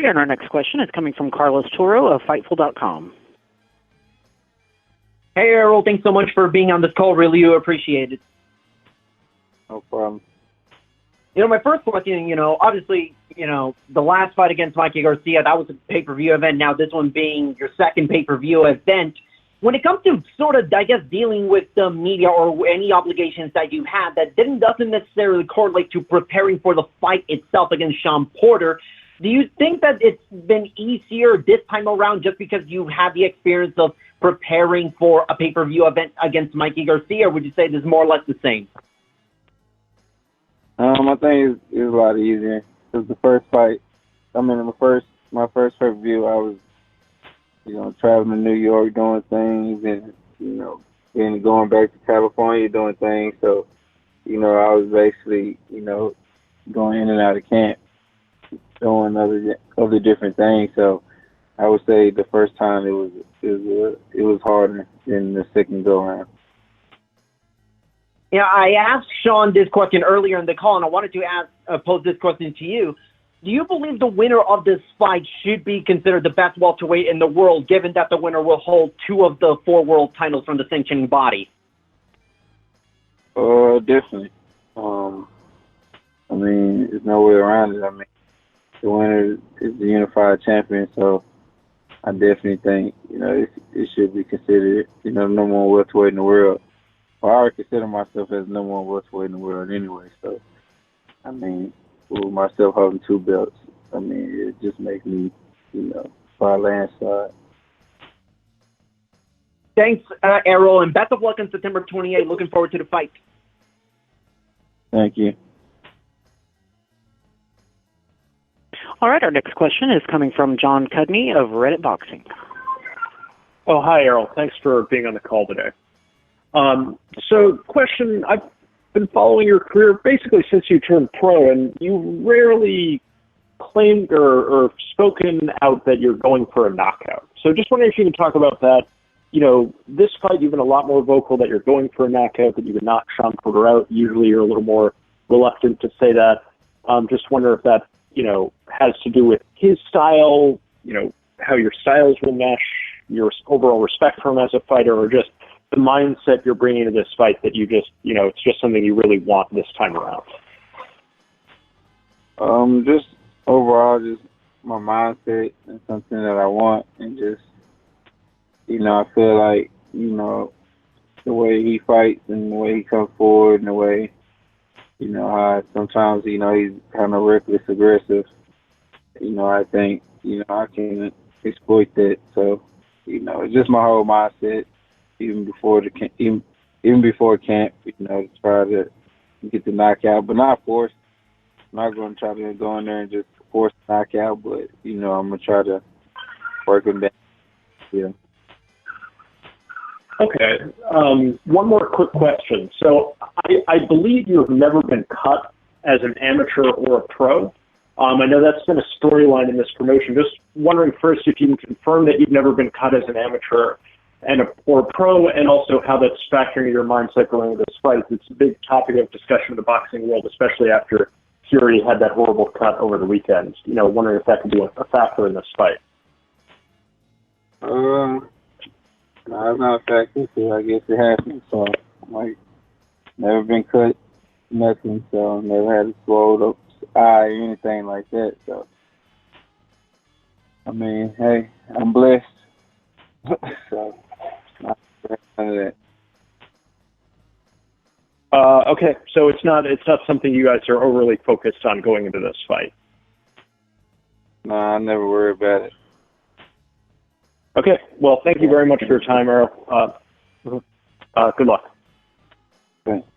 And our next question is coming from Carlos Toro of Fightful.com. Hey, Errol, thanks so much for being on this call. Really do appreciate it. No problem. My first question, obviously, the last fight against Mikey Garcia, that was a pay-per-view event. Now this one being your second pay-per-view event. When it comes to sort of, I guess, dealing with the media or any obligations that you have that doesn't necessarily correlate to preparing for the fight itself against Sean Porter, do you think that it's been easier this time around just because you have the experience of preparing for a pay-per-view event against Mikey Garcia, or would you say this is more or less the same? I think it's a lot easier. Because the first fight, my first pay-per-view, I was, traveling to New York doing things and, then going back to California doing things. So, I was basically, going in and out of camp, doing other different things. So I would say the first time it was harder than the second go around. Yeah, I asked Sean this question earlier in the call, and I wanted to pose this question to you. Do you believe the winner of this fight should be considered the best welterweight in the world, given that the winner will hold 2 of the 4 world titles from the sanctioning body? Definitely. There's no way around it. The winner is the unified champion, so I definitely think, it should be considered, the number 1 welterweight in the world. Well, I already consider myself as the number 1 welterweight in the world anyway, so, with myself holding 2 belts, it just makes me, by a landslide. Thanks, Errol, and best of luck on September 28th. Looking forward to the fight. Thank you. All right, our next question is coming from John Cudney of Reddit Boxing. Oh, hi, Errol. Thanks for being on the call today. So, question, I've been following your career basically since you turned pro, and you rarely claimed or spoken out that you're going for a knockout. So just wondering if you can talk about that. This fight, you've been a lot more vocal that you're going for a knockout, that you would knock Sean Porter out. Usually you're a little more reluctant to say that. Just wonder if that, has to do with his style, how your styles will mesh, your overall respect for him as a fighter, or just the mindset you're bringing to this fight that you just, it's just something you really want this time around? Just overall, just my mindset and something that I want, and just, I feel like, the way he fights and the way he comes forward and the way, how sometimes, he's kind of reckless aggressive. I think, I can exploit that. So, it's just my whole mindset. Even before camp, to try to get the knockout, but not forced. I'm not going to try to go in there and just force the knockout, but I'm going to try to work him down. Yeah. Okay. One more quick question. So I believe you've never been cut as an amateur or a pro. I know that's been a storyline in this promotion. Just wondering first if you can confirm that you've never been cut as an amateur or pro, and also how that's factoring in your mindset going into this fight. It's a big topic of discussion in the boxing world, especially after Fury had that horrible cut over the weekend. Wondering if that could be a factor in this fight. No, it's not a factor. So I guess it happens. So, never been cut, nothing. So, never had a swelled up eye or anything like that. So, hey, I'm blessed. So, not none of that. Okay, so it's not something you guys are overly focused on going into this fight. No, I never worry about it. Okay, well, thank you very much for your time, Errol. Good luck. Thanks.